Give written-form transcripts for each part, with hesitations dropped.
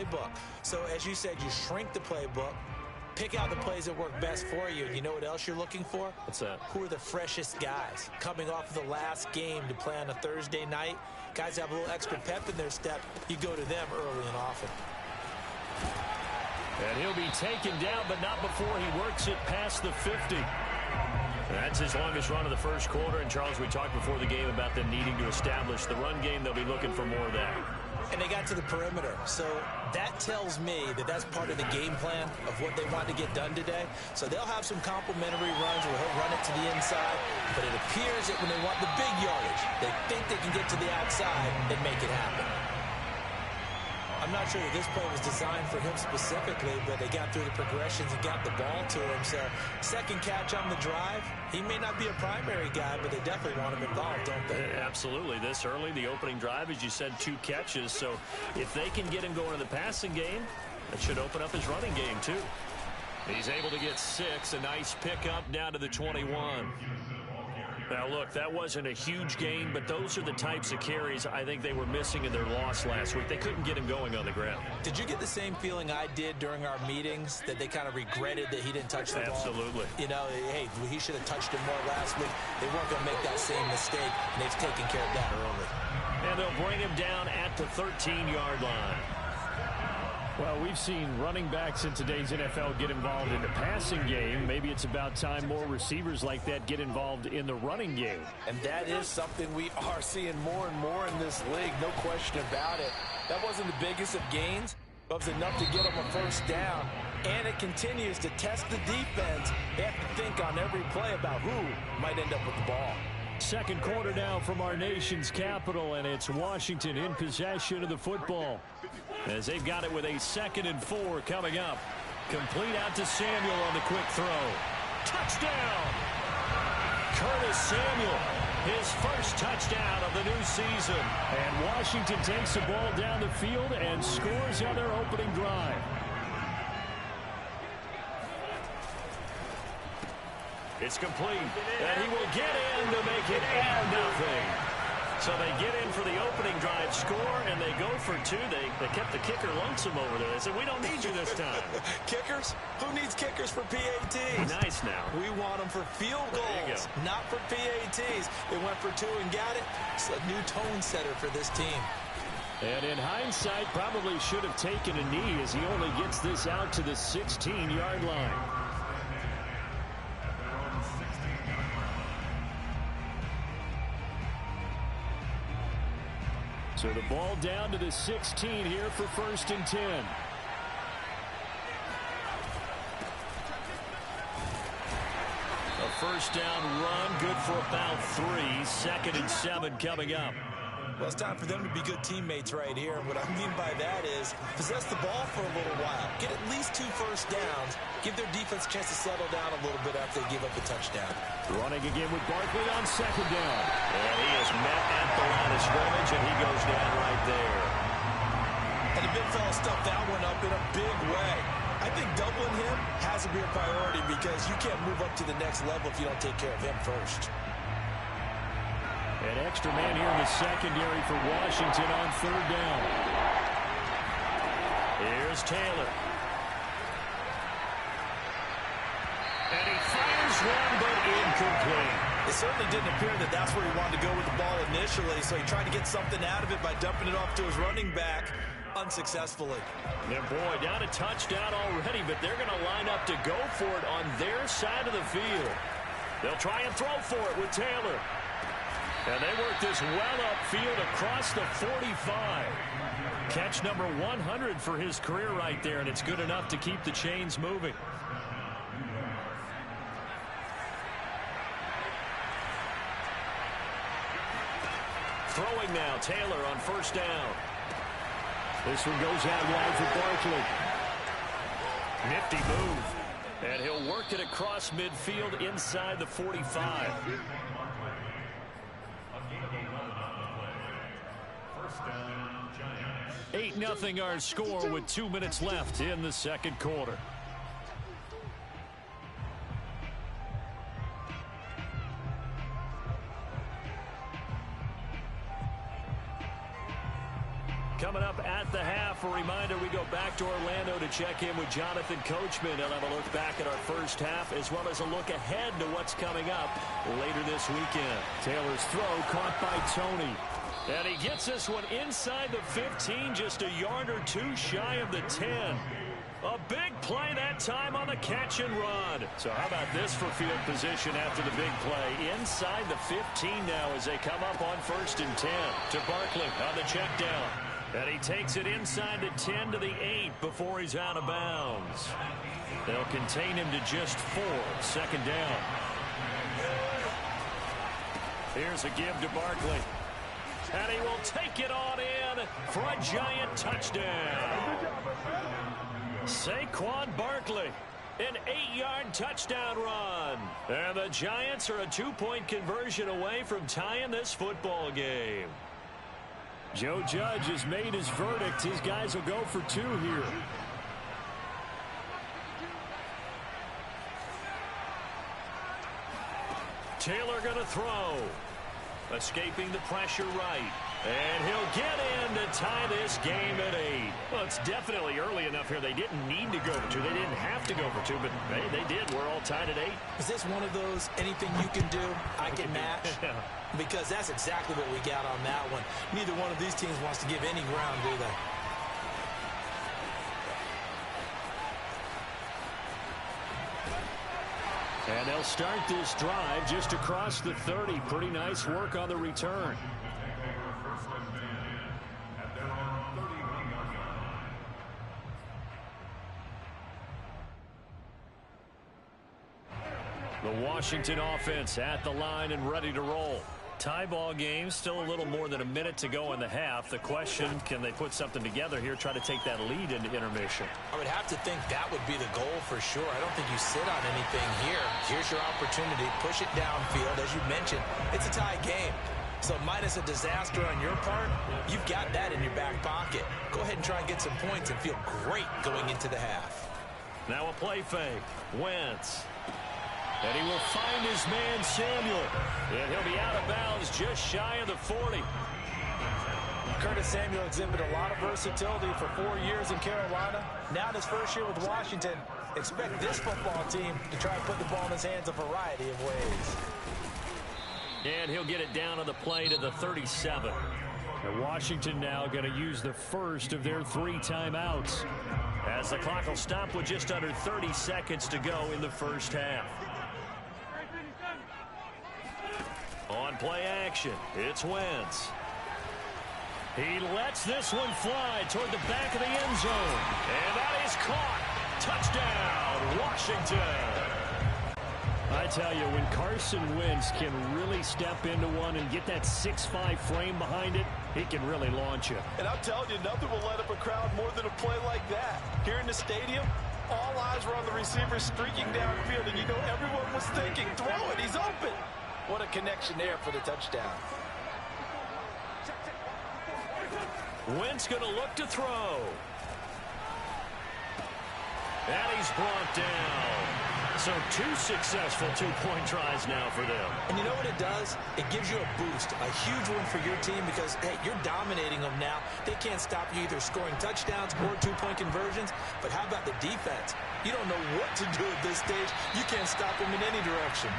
playbook. So as you said, you shrink the playbook, pick out the plays that work best for you. And you know what else you're looking for? What's that? Who are the freshest guys? Coming off the last game to play on a Thursday night, guys have a little extra pep in their step. You go to them early and often. And he'll be taken down, but not before he works it past the 50. That's his longest run of the first quarter. And, Charles, we talked before the game about them needing to establish the run game. They'll be looking for more of that. And they got to the perimeter. So that tells me that that's part of the game plan of what they want to get done today. So they'll have some complimentary runs where he'll run it to the inside. But it appears that when they want the big yardage, they think they can get to the outside and make it happen. I'm not sure that this play was designed for him specifically, but they got through the progressions and got the ball to him. So second catch on the drive. He may not be a primary guy, but they definitely want him involved, don't they? Absolutely. This early, the opening drive, as you said, 2 catches. So if they can get him going in the passing game, that should open up his running game too. He's able to get 6. A nice pickup down to the 21. Now, look, that wasn't a huge gain, but those are the types of carries I think they were missing in their loss last week. They couldn't get him going on the ground. Did you get the same feeling I did during our meetings, that they kind of regretted that he didn't touch the ball? Absolutely. You know, hey, he should have touched him more last week. They weren't going to make that same mistake, and they've taken care of that early. And they'll bring him down at the 13-yard line. Well, we've seen running backs in today's NFL get involved in the passing game. Maybe it's about time more receivers like that get involved in the running game. And that is something we are seeing more and more in this league, no question about it. That wasn't the biggest of gains, but it was enough to get them a first down. And it continues to test the defense. They have to think on every play about who might end up with the ball. Second quarter now from our nation's capital, and it's Washington in possession of the football, as they've got it with a 2nd and 4 coming up. Complete out to Samuel on the quick throw. Touchdown! Curtis Samuel, his first touchdown of the new season. And Washington takes the ball down the field and scores on their opening drive. It's complete, and he will get in to make it 8-0. So they get in for the opening drive score, and they go for 2. They kept the kicker lonesome over there. They said, we don't need you this time. Kickers? Who needs kickers for PATs? Nice now. We want them for field goals, not for PATs. They went for 2 and got it. It's a new tone setter for this team. And in hindsight, probably should have taken a knee, as he only gets this out to the 16-yard line. So the ball down to the 16 here for 1st and 10. A first down run, good for about 3. 2nd and 7 coming up. Well, it's time for them to be good teammates right here. And what I mean by that is possess the ball for a little while. Get at least 2 first downs. Give their defense a chance to settle down a little bit after they give up a touchdown. Running again with Barkley on 2nd down. And he is met at the line of scrimmage, and he goes down right there. And the big fella stuffed that one up in a big way. I think doubling him has to be a priority because you can't move up to the next level if you don't take care of him first. An extra man here in the secondary for Washington on 3rd down. Here's Taylor. And he fires one, but incomplete. It certainly didn't appear that that's where he wanted to go with the ball initially, so he tried to get something out of it by dumping it off to his running back unsuccessful. And boy, down a touchdown already, but they're going to line up to go for it on their side of the field. They'll try and throw for it with Taylor. And they work this well upfield across the 45. Catch number 100 for his career right there, and it's good enough to keep the chains moving. Throwing now, Taylor on 1st down. This one goes out wide for Barkley. Nifty move. And he'll work it across midfield inside the 45. 8-0 our score with 2 minutes left in the 2nd quarter. Coming up at the half, a reminder we go back back to Orlando to check in with Jonathan Coachman. He'll have a look back at our first half as well as a look ahead to what's coming up later this weekend. Taylor's throw caught by Tony. And he gets this one inside the 15, just a yard or two shy of the 10. A big play that time on the catch and run. So how about this for field position after the big play? Inside the 15 now as they come up on 1st and 10. To Barkley on the check down. And he takes it inside the 10 to the 8 before he's out of bounds. They'll contain him to just 4. 2nd down. Here's a give to Barkley. And he will take it on in for a Giant touchdown. Saquon Barkley, an 8-yard touchdown run. And the Giants are a 2-point conversion away from tying this football game. Joe Judge has made his verdict. His guys will go for 2 here. Taylor going to throw. Escaping the pressure right. And he'll get in to tie this game at 8. Well, it's definitely early enough here. They didn't need to go for 2. They didn't have to go for 2, but hey, they did. We're all tied at 8. Is this one of those anything you can do, I can match? Because that's exactly what we got on that one. Neither one of these teams wants to give any ground, do they? And they'll start this drive just across the 30. Pretty nice work on the return. The Washington offense at the line and ready to roll. Tie ball game, still a little more than a minute to go in the half. The question, can they put something together here, try to take that lead into intermission? I would have to think that would be the goal for sure. I don't think you sit on anything here. Here's your opportunity. Push it downfield. As you mentioned, it's a tie game. So minus a disaster on your part, you've got that in your back pocket. Go ahead and try and get some points and feel great going into the half. Now a play fake. Wentz. And he will find his man Samuel. And he'll be out of bounds just shy of the 40. Curtis Samuel exhibited a lot of versatility for 4 years in Carolina. Now in his first year with Washington, expect this football team to try and put the ball in his hands a variety of ways. And he'll get it down on the play to the 37. And Washington now going to use the first of their 3 timeouts, as the clock will stop with just under 30 seconds to go in the first half. On play action, it's Wentz. He lets this one fly toward the back of the end zone. And that is caught. Touchdown, Washington. I tell you, when Carson Wentz can really step into one and get that 6'5" frame behind it, he can really launch it. And I'm telling you, nothing will light up a crowd more than a play like that. Here in the stadium, all eyes were on the receiver streaking downfield, and you know everyone was thinking, throw it, he's open. What a connection there for the touchdown. Wentz going to look to throw. And he's brought down. So 2 successful 2-point tries now for them. And you know what it does? It gives you a boost, a huge one for your team because, hey, you're dominating them now. They can't stop you either scoring touchdowns or 2-point conversions. But how about the defense? You don't know what to do at this stage. You can't stop them in any direction.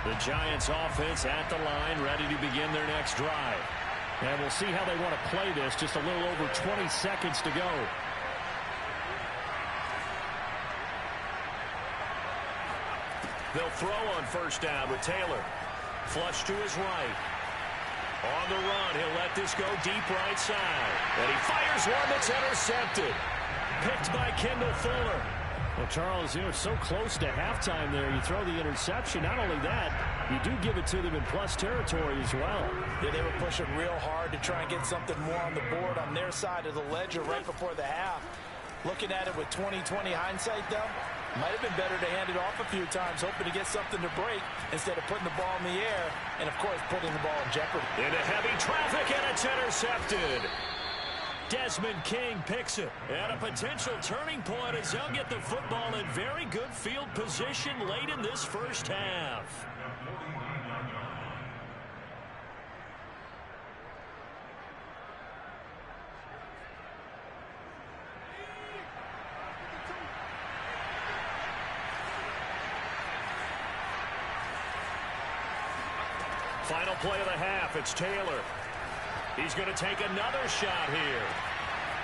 The Giants offense at the line, ready to begin their next drive. And we'll see how they want to play this. Just a little over 20 seconds to go. They'll throw on first down with Taylor. Flush to his right. On the run, he'll let this go deep right side. And he fires one that's intercepted. Picked by Kendall Fuller. Well, Charles, you know, so close to halftime there. You throw the interception. Not only that, you do give it to them in plus territory as well. Yeah, they were pushing real hard to try and get something more on the board on their side of the ledger right before the half. Looking at it with 20/20 hindsight, though, might have been better to hand it off a few times, hoping to get something to break instead of putting the ball in the air and, of course, putting the ball in jeopardy. Into heavy traffic, and it's intercepted. Desmond King picks it. And a potential turning point as they'll get the football in very good field position late in this first half. Final play of the half, it's Taylor. He's going to take another shot here.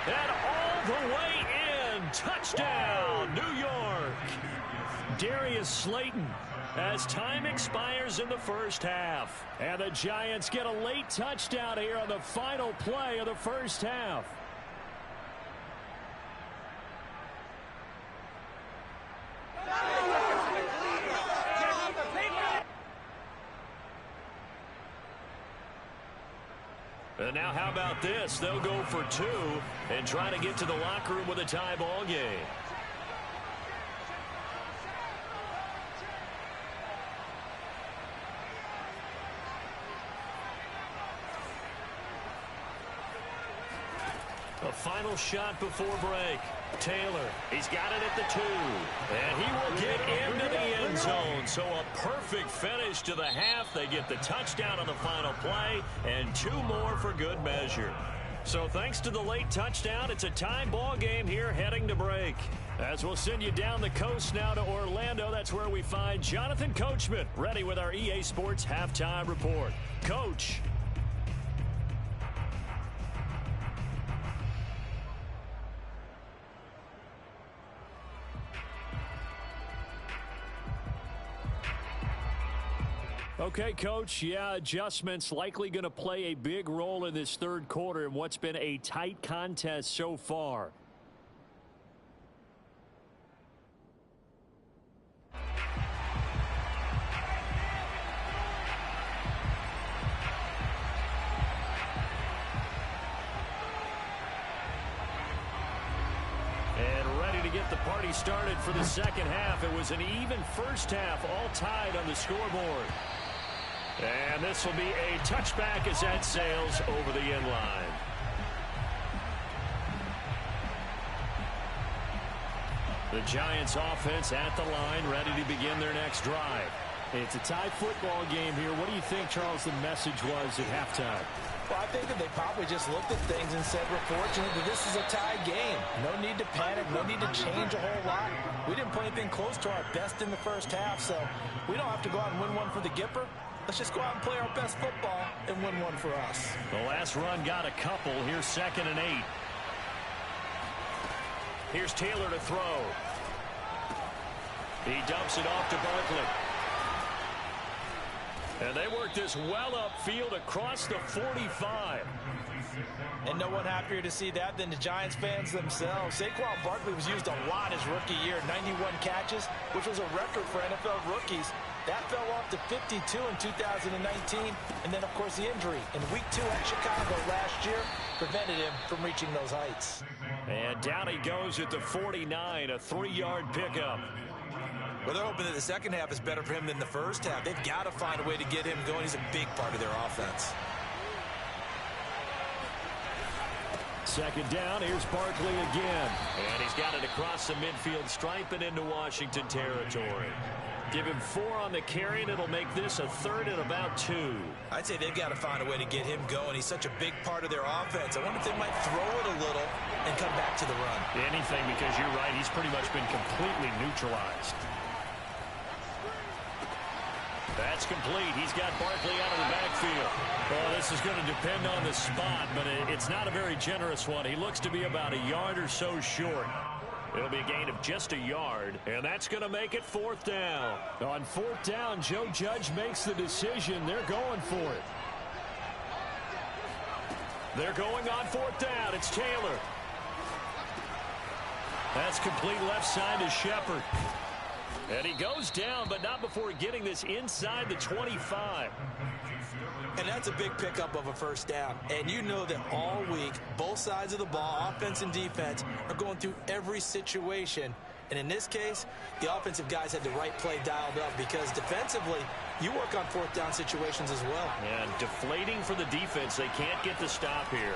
And all the way in. Touchdown, New York. Darius Slayton as time expires in the first half. And the Giants get a late touchdown here on the final play of the first half. And now how about this? They'll go for two and try to get to the locker room with a tie ball game. A final shot before break. Taylor, he's got it at the 2. And he will get into the end zone. So a perfect finish to the half. They get the touchdown on the final play and 2 more for good measure. So thanks to the late touchdown, it's a tie ball game here heading to break. As we'll send you down the coast now to Orlando, that's where we find Jonathan Coachman ready with our EA Sports halftime report. Coach. Okay, Coach, yeah, adjustments likely going to play a big role in this third quarter in what's been a tight contest so far. And ready to get the party started for the second half. It was an even first half, all tied on the scoreboard. And this will be a touchback as that sails over the end line. The Giants offense at the line, ready to begin their next drive. It's a tie football game here. What do you think, Charles, the message was at halftime? Well, I think that they probably just looked at things and said, we're fortunate that this is a tie game. No need to panic, no need to change a whole lot. We didn't play anything close to our best in the first half, so we don't have to go out and win one for the Gipper. Let's just go out and play our best football and win one for us. The last run got a couple. Here's 2nd and 8. Here's Taylor to throw. He dumps it off to Barkley. And they work this well upfield across the 45. And no one happier to see that than the Giants fans themselves. Saquon Barkley was used a lot his rookie year, 91 catches, which was a record for NFL rookies. That fell off to 52 in 2019. And then, of course, the injury in week 2 at Chicago last year prevented him from reaching those heights. And down he goes at the 49, a 3-yard pickup. Well, they're hoping that the second half is better for him than the first half. They've got to find a way to get him going. He's a big part of their offense. Second down, here's Barkley again. And he's got it across the midfield stripe and into Washington territory. Give him 4 on the carry, and it'll make this a 3rd and about 2. I'd say they've got to find a way to get him going. He's such a big part of their offense. I wonder if they might throw it a little and come back to the run. Anything, because you're right, he's pretty much been completely neutralized. That's complete. He's got Barkley out of the backfield. Well, this is going to depend on the spot, but it's not a very generous one. He looks to be about a yard or so short. It'll be a gain of just a yard, and that's going to make it 4th down. On 4th down, Joe Judge makes the decision. They're going for it. They're going on 4th down. It's Taylor. That's complete left side to Shepard. And he goes down, but not before getting this inside the 25. And that's a big pickup of a first down. And you know that all week, both sides of the ball, offense and defense, are going through every situation. And in this case, the offensive guys had the right play dialed up because defensively, you work on 4th down situations as well. And deflating for the defense. They can't get the stop here.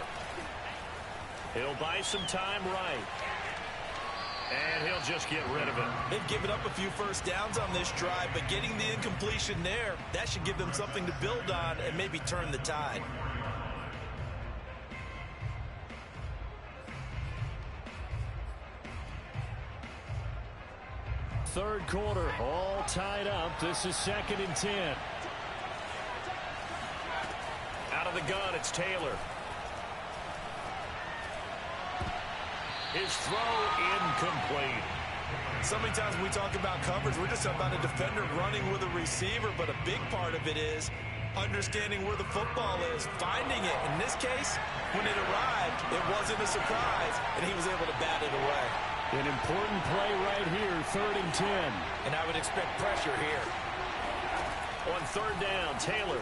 He'll buy some time right. And he'll just get rid of it. They've given up a few first downs on this drive, but getting the incompletion there, that should give them something to build on and maybe turn the tide. Third quarter, all tied up. This is 2nd and 10. Out of the gun, it's Taylor. His throw incomplete. So many times when we talk about coverage, we're just about a defender running with a receiver, but a big part of it is understanding where the football is, finding it. In this case, when it arrived, it wasn't a surprise, and he was able to bat it away. An important play right here, 3rd and 10. And I would expect pressure here. On 3rd down, Taylor.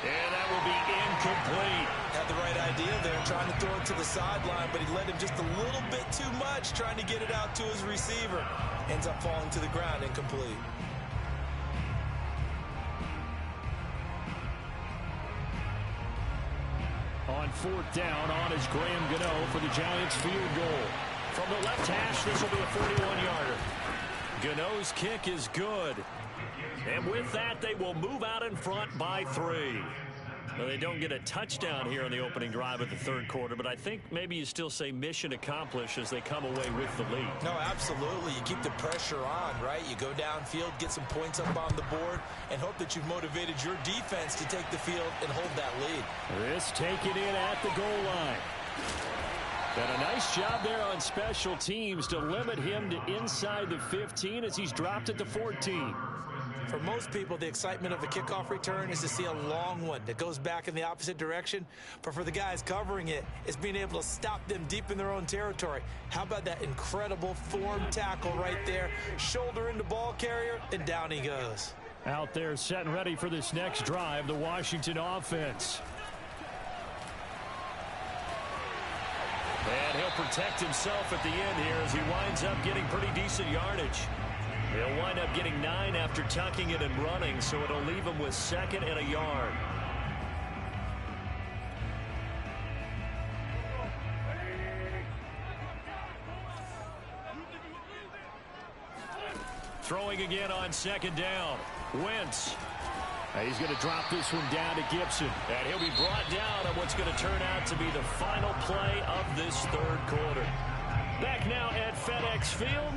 And that will be incomplete. Had the right idea there, trying to throw it to the sideline, but he led him just a little bit too much, trying to get it out to his receiver. Ends up falling to the ground, incomplete. On 4th down, on is Graham Gano for the Giants field goal. From the left hash, this will be a 41-yarder. Gano's kick is good. And with that, they will move out in front by 3. Well, they don't get a touchdown here on the opening drive of the 3rd quarter, but I think maybe you still say mission accomplished as they come away with the lead. No, absolutely. You keep the pressure on, right? You go downfield, get some points up on the board, and hope that you've motivated your defense to take the field and hold that lead. This taken in at the goal line. And a nice job there on special teams to limit him to inside the 15 as he's dropped at the 14. For most people, the excitement of a kickoff return is to see a long one that goes back in the opposite direction. But for the guys covering it, it's being able to stop them deep in their own territory. How about that incredible form tackle right there? Shoulder into ball carrier, and down he goes. Out there set and ready for this next drive, the Washington offense. And he'll protect himself at the end here as he winds up getting pretty decent yardage. He'll wind up getting 9 after tucking it and running, so it'll leave him with 2nd and a yard. Throwing again on 2nd down. Wentz. He's going to drop this one down to Gibson. And he'll be brought down on what's going to turn out to be the final play of this 3rd quarter. Back now at FedEx Field.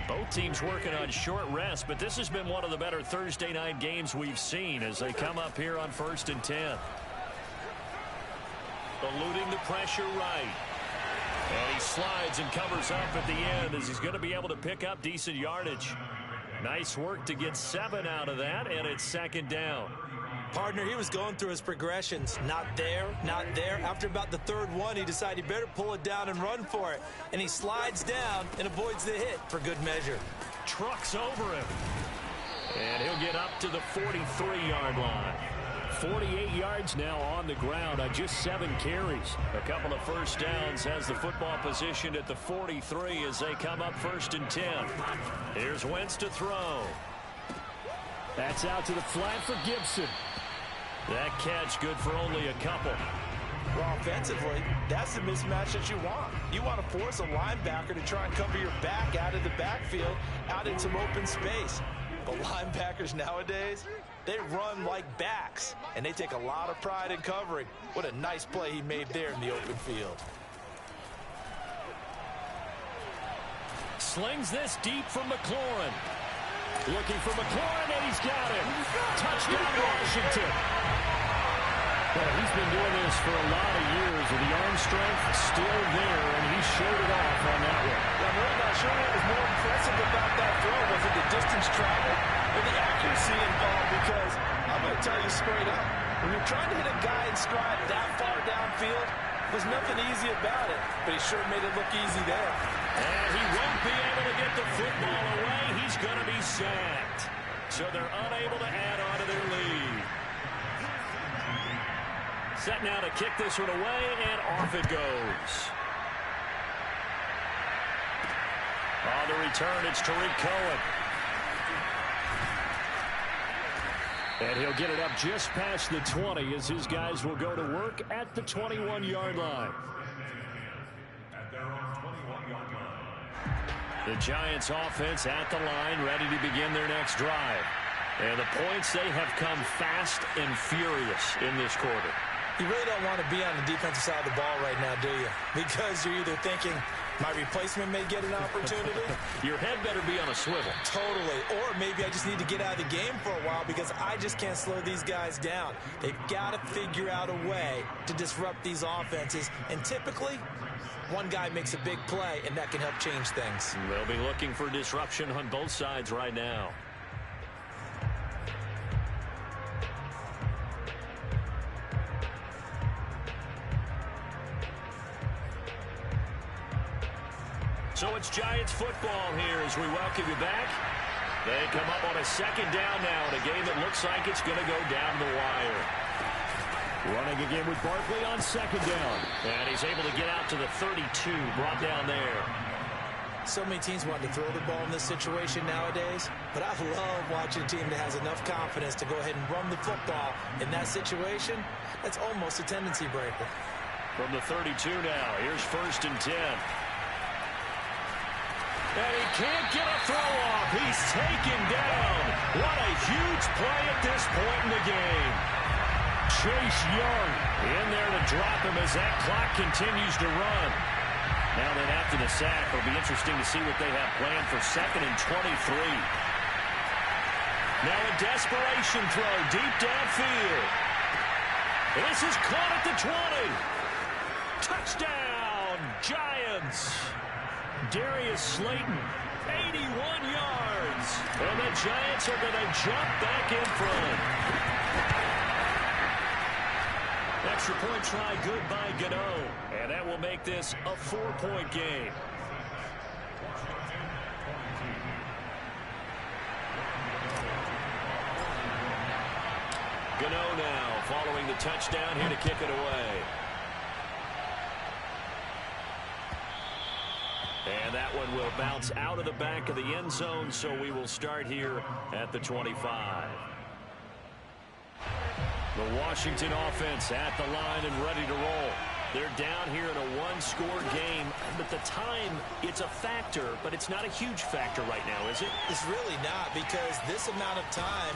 Both teams working on short rest, but this has been one of the better Thursday night games we've seen as they come up here on 1st and 10. Eluding the pressure right. And he slides and covers up at the end as he's going to be able to pick up decent yardage. Nice work to get 7 out of that, and it's 2nd down. Partner, he was going through his progressions. Not there, not there. After about the 3rd one, he decided he better pull it down and run for it. And he slides down and avoids the hit for good measure. Trucks over him. And he'll get up to the 43-yard line. 48 yards now on the ground on just 7 carries. A couple of first downs has the football positioned at the 43 as they come up 1st and 10. Here's Wentz to throw. That's out to the flat for Gibson. That catch good for only a couple. Well, offensively, that's the mismatch that you want. You want to force a linebacker to try and cover your back out of the backfield, out in some open space. But linebackers nowadays, they run like backs, and they take a lot of pride in covering. What a nice play he made there in the open field. Slings this deep from McLaurin. Looking for McLaurin, and he's got him. Touchdown, Washington. Well, he's been doing this for a lot of years, with the arm strength still there, and he showed it off on that one. I'm really not sure what was more impressive about that throw. Was it the distance traveled or the accuracy involved? Because I'm going to tell you straight up, when you're trying to hit a guy in stride that far downfield, there's nothing easy about it, but he sure made it look easy there. And he won't be able to get the football away. He's going to be sacked. So they're unable to add on to their lead. Set now to kick this one away, and off it goes. On the return, it's Tariq Cohen. And he'll get it up just past the 20 as his guys will go to work at the 21-yard line. The Giants offense at the line, ready to begin their next drive. And the points, they have come fast and furious in this quarter. You really don't want to be on the defensive side of the ball right now, do you? Because you're either thinking, my replacement may get an opportunity. Your head better be on a swivel. Totally. Or maybe I just need to get out of the game for a while because I just can't slow these guys down. They've got to figure out a way to disrupt these offenses. And typically, one guy makes a big play, and that can help change things. They'll be looking for disruption on both sides right now. So it's Giants football here as we welcome you back. They come up on a second down now in a game that looks like it's going to go down the wire. Running again with Barkley on second down. And he's able to get out to the 32, brought down there. So many teams want to throw the ball in this situation nowadays, but I love watching a team that has enough confidence to go ahead and run the football in that situation. That's almost a tendency breaker. From the 32 now, here's 1st and 10. And he can't get a throw off. He's taken down. What a huge play at this point in the game. Chase Young in there to drop him as that clock continues to run. Now then after the sack, it'll be interesting to see what they have planned for 2nd and 23. Now a desperation throw deep downfield. This is caught at the 20. Touchdown, Giants. Darius Slayton, 81 yards. And the Giants are going to jump back in front. Extra point try good by Gano. And that will make this a 4-point game. Gano now following the touchdown here to kick it away. And that one will bounce out of the back of the end zone, so we will start here at the 25. The Washington offense at the line and ready to roll. They're down here in a one-score game, but the time, it's a factor, but it's not a huge factor right now, is it? It's really not, because this amount of time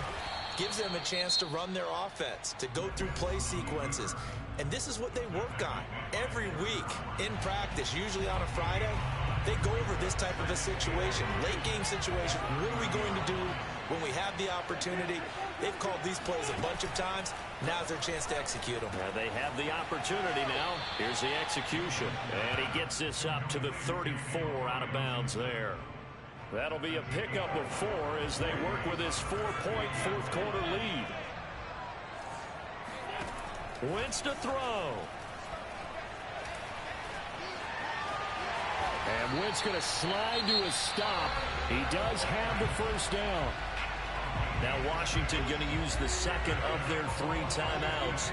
gives them a chance to run their offense, to go through play sequences. And this is what they work on every week in practice, usually on a Friday. They go over this type of a situation, late game situation. What are we going to do when we have the opportunity? They've called these plays a bunch of times. Now's their chance to execute them. They have the opportunity now. Here's the execution. And he gets this up to the 34 out of bounds there. That'll be a pickup of 4 as they work with this 4-point fourth-quarter lead. Wentz to throw. And Wentz going to slide to a stop. He does have the first down. Now Washington going to use the second of their 3 timeouts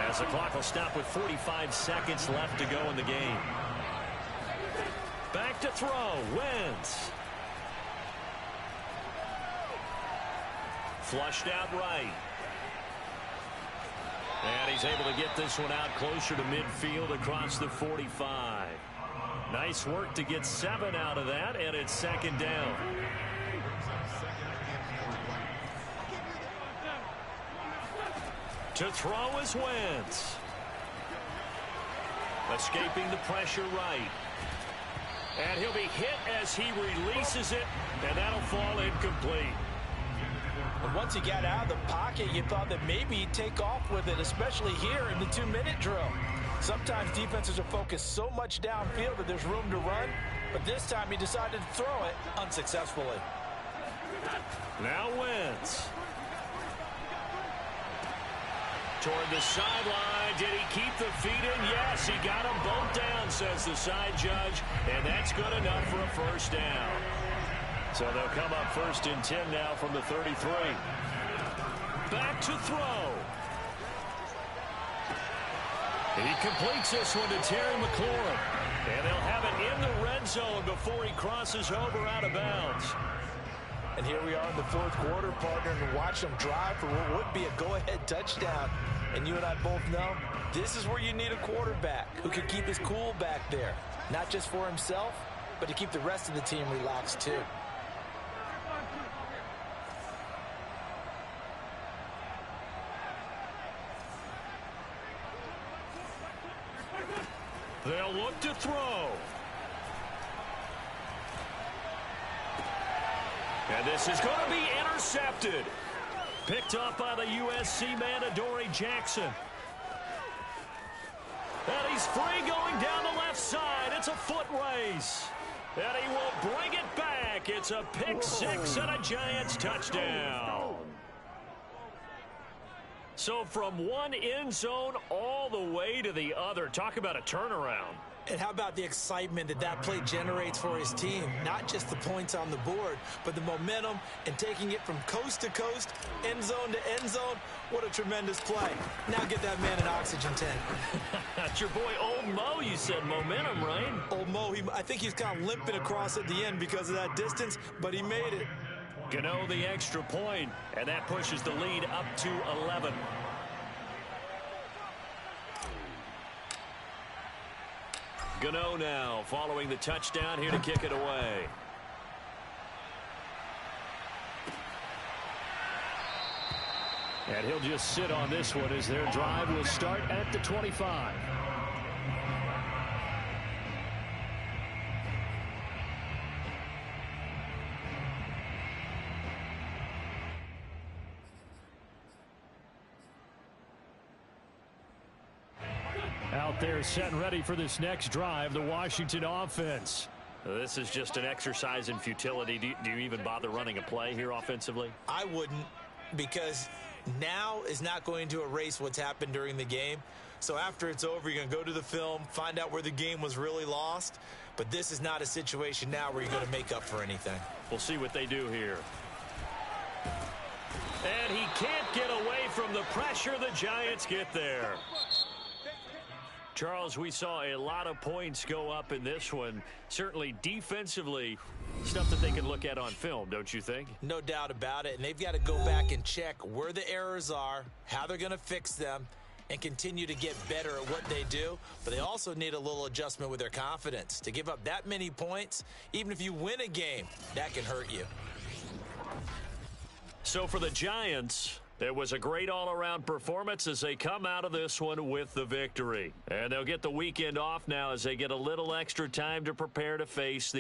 as the clock will stop with 45 seconds left to go in the game. Back to throw. Wentz. Flushed out right. And he's able to get this one out closer to midfield across the 45. Nice work to get 7 out of that, and it's second down. To throw is Wentz. Escaping the pressure right. And he'll be hit as he releases it, and that'll fall incomplete. And once he got out of the pocket, you thought that maybe he'd take off with it, especially here in the 2-minute drill. Sometimes defenses are focused so much downfield that there's room to run, but this time he decided to throw it unsuccessfully. Now Wentz. Toward the sideline. Did he keep the feet in? Yes, he got them both down, says the side judge, and that's good enough for a first down. So they'll come up 1st and 10 now from the 33. Back to throw. He completes this one to Terry McLaurin. And they'll have it in the red zone before he crosses over out of bounds. And here we are in the fourth quarter, partner, and watch them drive for what would be a go-ahead touchdown. And you and I both know this is where you need a quarterback who can keep his cool back there, not just for himself, but to keep the rest of the team relaxed too. They'll look to throw. And this is going to be intercepted. Picked up by the USC man, Adoree Jackson. And he's free going down the left side. It's a foot race. And he will bring it back. It's a pick six and a Giants touchdown. So from one end zone all the way to the other. Talk about a turnaround. And how about the excitement that that play generates for his team? Not just the points on the board, but the momentum and taking it from coast to coast, end zone to end zone. What a tremendous play. Now get that man an oxygen tank. That's your boy Old Mo, you said. Momentum, right? Old Mo, I think he's kind of limping across at the end because of that distance, but he made it. Gano the extra point, and that pushes the lead up to 11. Gano now following the touchdown, here to kick it away. And he'll just sit on this one as their drive will start at the 25. Out there set and ready for this next drive, the Washington offense. This is just an exercise in futility. Do you even bother running a play here offensively? I wouldn't, because now is not going to erase what's happened during the game. So after it's over, you're going to go to the film, find out where the game was really lost. But this is not a situation now where you're going to make up for anything. We'll see what they do here. And he can't get away from the pressure. The Giants get there. Charles, we saw a lot of points go up in this one. Certainly defensively, stuff that they can look at on film, don't you think? No doubt about it. And they've got to go back and check where the errors are, how they're going to fix them, and continue to get better at what they do. But they also need a little adjustment with their confidence. To give up that many points, even if you win a game, that can hurt you. So for the Giants, there was a great all-around performance as they come out of this one with the victory. And they'll get the weekend off now as they get a little extra time to prepare to face the